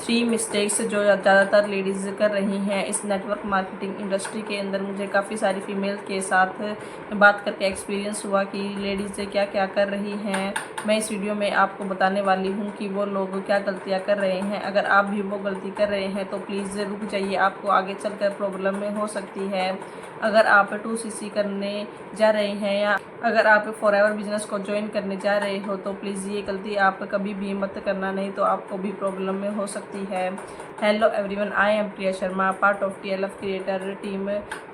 3 mistakes जो ज़्यादातर ladies कर रही हैं इस नेटवर्क मार्केटिंग इंडस्ट्री के अंदर। मुझे काफ़ी सारी फीमेल के साथ बात करके एक्सपीरियंस हुआ कि लेडीज़ क्या क्या कर रही हैं। मैं इस वीडियो में आपको बताने वाली हूं कि वो लोग क्या गलतियां कर रहे हैं। अगर आप भी वो गलती कर रहे हैं तो प्लीज़ रुक जाइए, आपको आगे चलकर प्रॉब्लम में हो सकती है। अगर आप 2CC करने जा रहे हैं या अगर आप फॉरएवर बिजनेस को ज्वाइन करने जा रहे हो तो प्लीज़ ये गलती आप कभी भी मत करना, नहीं तो आपको भी प्रॉब्लम में हो सकती है। Hello everyone, I am Priya Sharma, part of TLF creator team.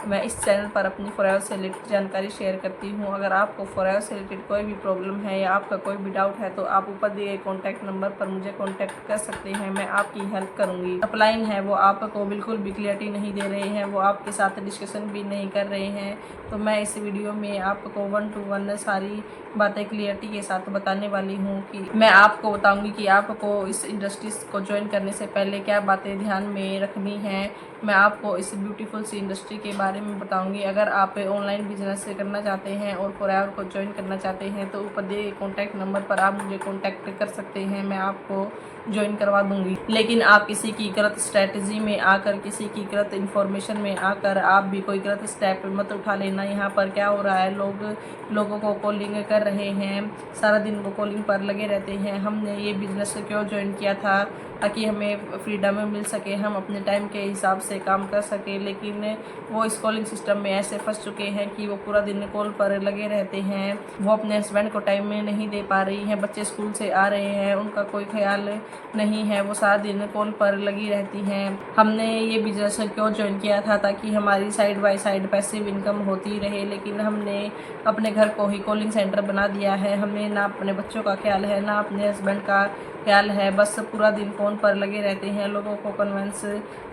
मैं इस चैनल पर अपनी फॉरएवर से रिलेटेड जानकारी शेयर करती हूँ। अगर आपको फॉरएवर से रिलेटेड कोई भी प्रॉब्लम है या आपका कोई भी डाउट है तो आप ऊपर दिए गए कॉन्टैक्ट नंबर पर मुझे कॉन्टैक्ट कर सकते हैं, मैं आपकी हेल्प करूँगी। अपलाइन है वो आपको बिल्कुल भी क्लियरिटी नहीं दे रहे हैं, वो आपके साथ डिस्कशन भी नहीं कर रहे हैं। तो मैं इस वीडियो में आपको 1 to 1 सारी बातें क्लियरिटी के साथ बताने वाली हूँ कि मैं आपको बताऊंगी कि आपको इस इंडस्ट्री को ज्वाइन करने से पहले क्या बातें ध्यान में रखनी है। मैं आपको इस ब्यूटीफुल सी इंडस्ट्री के बारे में बताऊंगी। अगर आप ऑनलाइन बिजनेस करना चाहते हैं और फॉरएवर को ज्वाइन करना चाहते हैं तो ऊपर दिए कॉन्टैक्ट नंबर पर आप मुझे कॉन्टैक्ट कर सकते हैं, मैं आपको ज्वाइन करवा दूंगी। लेकिन आप किसी की गलत स्ट्रैटेजी में आकर, किसी की गलत इन्फॉर्मेशन में आकर आप भी कोई गलत स्टेप मत उठा लेना। यहाँ पर क्या हो रहा है, लोगों को कॉलिंग कर रहे हैं, सारा दिन वो कॉलिंग पर लगे रहते हैं। हमने ये बिजनेस क्यों ज्वाइन किया था, ताकि हमें फ्रीडम मिल सके, हम अपने टाइम के हिसाब से काम कर सके। लेकिन वो इस कॉलिंग सिस्टम में ऐसे फंस चुके हैं कि वो पूरा दिन कॉल पर लगे रहते हैं। वो अपने हस्बैंड को टाइम में नहीं दे पा रही हैं, बच्चे स्कूल से आ रहे हैं, उनका कोई ख्याल नहीं है, वो सारा दिन कॉल पर लगी रहती हैं। हमने ये बिजनेस क्यों ज्वाइन किया था, ताकि हमारी side by side passive income होती रहे। लेकिन हमने अपने घर को ही कॉलिंग सेंटर बना दिया है। हमें ना अपने बच्चों का ख्याल है, ना अपने हस्बैंड का ख्याल है, बस पूरा दिन फ़ोन पर लगे रहते हैं लोगों को कन्विंस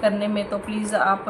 करने में। तो प्लीज़ आप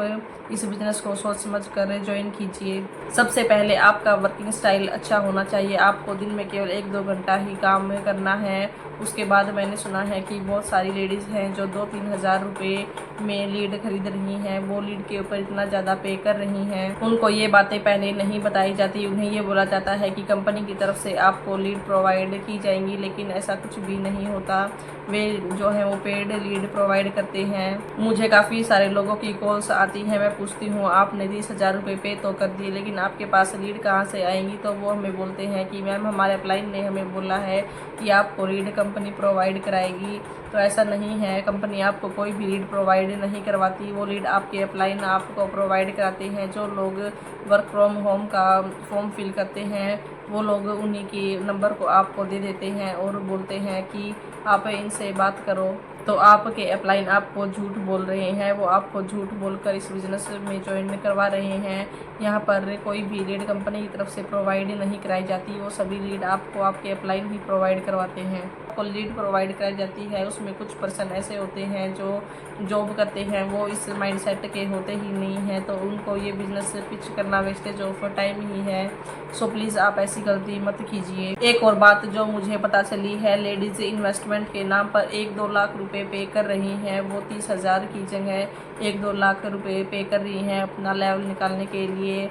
इस बिज़नेस को सोच समझ कर ज्वाइन कीजिए। सबसे पहले आपका वर्किंग स्टाइल अच्छा होना चाहिए। आपको दिन में केवल 1-2 घंटा ही काम करना है। उसके बाद मैंने सुना है कि बहुत सारी लेडीज़ हैं जो 2-3 हज़ार रुपये में लीड खरीद रही हैं, वो लीड के ऊपर इतना ज़्यादा पे कर रही हैं। उनको ये बातें पहले नहीं बताई जाती, उन्हें ये बोला जाता है कि कंपनी की तरफ से आपको लीड प्रोवाइड की जाएंगी, लेकिन ऐसा कुछ भी नहीं होता। वे जो है वो पेड लीड प्रोवाइड करते हैं। मुझे काफ़ी सारे लोगों की कॉल्स आती हैं, मैं पूछती हूँ आपने 30,000 रुपये पे तो कर दिए, लेकिन आपके पास लीड कहाँ से आएंगी। तो वो हमें बोलते हैं कि मैम हमारे अपलाइन ने हमें बोला है कि आपको लीड कंपनी प्रोवाइड कराएगी। तो ऐसा नहीं है, कंपनी आपको कोई भी लीड प्रोवाइड नहीं करवाती। वो लीड आपके अपलाइन आपको प्रोवाइड कराते हैं। जो लोग वर्क फ्रॉम होम का फॉर्म फिल करते हैं वो लोग उन्हीं के नंबर को आपको दे देते हैं और बोलते हैं कि आप इनसे बात करो। तो आपके अपलाइन आपको झूठ बोल रहे हैं, वो आपको झूठ बोलकर इस बिज़नेस में ज्वाइन करवा रहे हैं। यहाँ पर कोई भी लीड कंपनी की तरफ से प्रोवाइड नहीं कराई जाती, वो सभी लीड आपको आपके अपलाइन ही प्रोवाइड करवाते हैं। आपको लीड प्रोवाइड कराई जाती है, उसमें कुछ पर्सन ऐसे होते हैं जो जॉब करते हैं, वो इस माइंडसेट के होते ही नहीं हैं, तो उनको ये बिज़नेस पिच करना वेस्टेज ऑफ टाइम ही है। सो प्लीज़ आप ऐसी गलती मत कीजिए। एक और बात जो मुझे पता चली है, लेडीज़ इन्वेस्टमेंट के नाम पर 1-2 लाख रुपए पे कर रही हैं। वो 30,000 की जगह 1-2 लाख रुपए पे कर रही हैं अपना लेवल निकालने के लिए,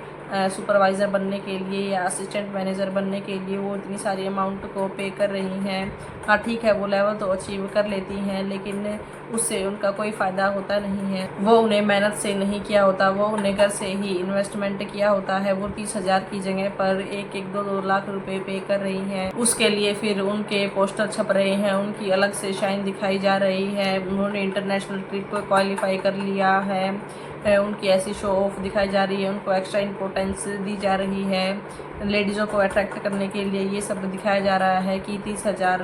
सुपरवाइज़र बनने के लिए या असिस्टेंट मैनेजर बनने के लिए। वो इतनी सारी अमाउंट को पे कर रही हैं। हाँ ठीक है, वो लेवल तो अचीव कर लेती हैं, लेकिन उससे उनका कोई फ़ायदा होता नहीं है। वो उन्हें मेहनत से नहीं किया होता, वो उन्हें घर से ही इन्वेस्टमेंट किया होता है। वो 30,000 की जगह पर 1-2 लाख रुपए पे कर रही हैं। उसके लिए फिर उनके पोस्टर छप रहे हैं, उनकी अलग से शाइन दिखाई जा रही है। उन्होंने इंटरनेशनल ट्रिप को क्वालिफाई कर लिया है, उनकी ऐसी शो ऑफ दिखाई जा रही है, उनको एक्स्ट्रा इम्पोर्टेंस दी जा रही है। लेडीज़ों को अट्रैक्ट करने के लिए ये सब दिखाया जा रहा है कि 30,000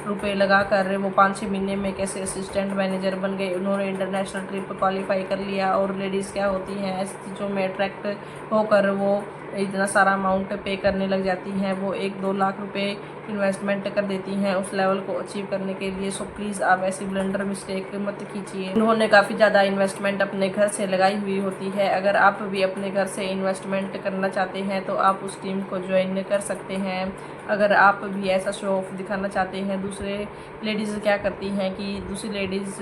रुपये लगा कर वो 5-6 महीने में कैसे असिस्टेंट मैनेजर बन गए, उन्होंने इंटरनेशनल ट्रिप क्वालिफाई कर लिया। और लेडीज़ क्या होती हैं, ऐसी चीज़ों में अट्रैक्ट होकर वो इतना सारा अमाउंट पे करने लग जाती हैं। वो 1-2 लाख रुपए इन्वेस्टमेंट कर देती हैं उस लेवल को अचीव करने के लिए। सो प्लीज़ आप ऐसी ब्लंडर मिस्टेक मत कीजिए। उन्होंने काफ़ी ज़्यादा इन्वेस्टमेंट अपने घर से लगाई हुई होती है। अगर आप भी अपने घर से इन्वेस्टमेंट करना चाहते हैं तो आप उस टीम को ज्वाइन कर सकते हैं। अगर आप भी ऐसा शो ऑफ दिखाना चाहते हैं, दूसरे लेडीज़ क्या करती हैं कि दूसरी लेडीज़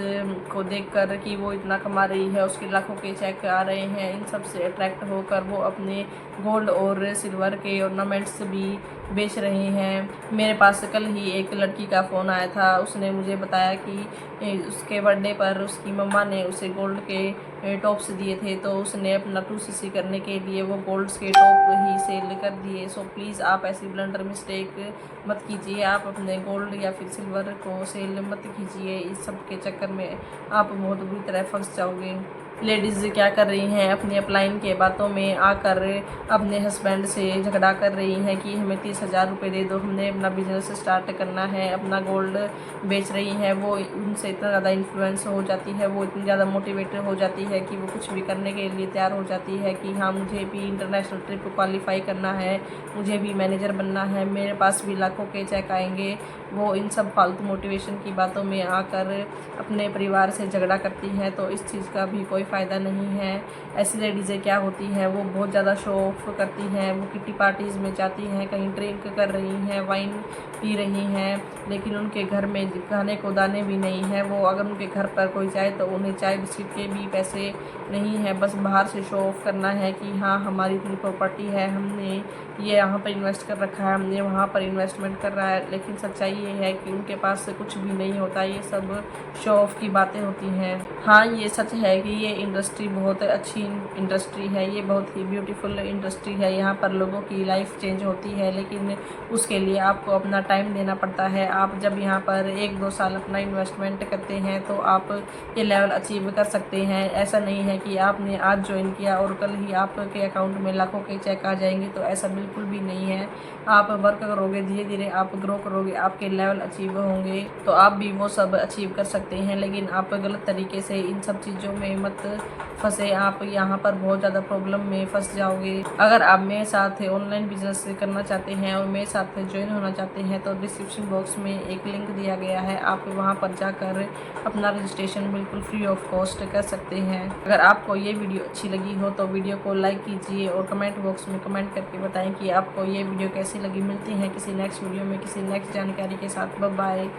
को देखकर कि वो इतना कमा रही है, उसके लाखों के चेक आ रहे हैं, इन सब से अट्रैक्ट होकर वो अपने गोल्ड और सिल्वर के ऑर्नामेंट्स भी बेच रही हैं। मेरे पास कल ही एक लड़की का फ़ोन आया था, उसने मुझे बताया कि उसके बर्थडे पर उसकी मम्मा ने उसे गोल्ड के टॉप्स दिए थे, तो उसने अपना 2cc करने के लिए वो गोल्ड्स के टॉप ही सेल कर दिए। सो प्लीज़ आप ऐसी ब्लंडर मिस्टेक मत कीजिए, आप अपने गोल्ड या फिर सिल्वर को सेल मत कीजिए, इस सब के चक्कर में आप बहुत बुरी तरह फंस जाओगे। लेडीज़ क्या कर रही हैं, अपनी अपलाइन के बातों में आकर अपने हस्बैंड से झगड़ा कर रही हैं कि हमें 30,000 रुपये दे दो, हमने अपना बिजनेस स्टार्ट करना है, अपना गोल्ड बेच रही हैं। वो उनसे इतना ज़्यादा इन्फ्लुएंस हो जाती है, वो इतनी ज़्यादा मोटिवेटेड हो जाती है कि वो कुछ भी करने के लिए तैयार हो जाती है कि हाँ, मुझे भी इंटरनेशनल ट्रिप क्वालिफाई करना है, मुझे भी मैनेजर बनना है, मेरे पास भी लाखों के चेक आएंगे। वो इन सब फालतू मोटिवेशन की बातों में आकर अपने परिवार से झगड़ा करती हैं, तो इस चीज़ का भी कोई फ़ायदा नहीं है। ऐसी लेडीज़ें क्या होती हैं, वो बहुत ज़्यादा शो ऑफ करती हैं, वो किटी पार्टीज़ में जाती हैं, कहीं ड्रिंक कर रही हैं, वाइन पी रही हैं, लेकिन उनके घर में खाने को दाने भी नहीं हैं। वो अगर उनके घर पर कोई जाए तो उन्हें चाय बिस्किट के भी पैसे नहीं हैं, बस बाहर से शो ऑफ करना है कि हाँ, हमारी इतनी प्रॉपर्टी है, हमने ये यहाँ पर इन्वेस्ट कर रखा है, हमने वहाँ पर इन्वेस्टमेंट कर रहा है। लेकिन सच्चाई ये है कि उनके पास कुछ भी नहीं होता, ये सब शो ऑफ की बातें होती हैं। हाँ, ये सच है कि ये इंडस्ट्री बहुत अच्छी इंडस्ट्री है, ये बहुत ही ब्यूटीफुल इंडस्ट्री है, यहाँ पर लोगों की लाइफ चेंज होती है, लेकिन उसके लिए आपको अपना टाइम देना पड़ता है। आप जब यहाँ पर 1-2 साल अपना इन्वेस्टमेंट करते हैं तो आप ये लेवल अचीव कर सकते हैं। ऐसा नहीं है कि आपने आज ज्वाइन किया और कल ही आपके अकाउंट में लाखों के चेक आ जाएंगे, तो ऐसा बिल्कुल भी नहीं है। आप वर्क करोगे, धीरे धीरे आप ग्रो करोगे, आपके लेवल अचीव होंगे तो आप भी वो सब अचीव कर सकते हैं। लेकिन आप गलत तरीके से इन सब चीज़ों में मत फंसे, आप यहाँ पर बहुत ज़्यादा प्रॉब्लम में फंस जाओगे। अगर आप मेरे साथ ऑनलाइन बिजनेस करना चाहते हैं और मेरे साथ ज्वाइन होना चाहते हैं तो डिस्क्रिप्शन बॉक्स में एक लिंक दिया गया है, आप वहाँ पर जाकर अपना रजिस्ट्रेशन बिल्कुल फ्री ऑफ कॉस्ट कर सकते हैं। अगर आपको ये वीडियो अच्छी लगी हो तो वीडियो को लाइक कीजिए और कमेंट बॉक्स में कमेंट करके बताएं कि आपको ये वीडियो कैसी लगी। मिलती हैं किसी नेक्स्ट वीडियो में किसी नेक्स्ट जानकारी के साथ। Bye bye.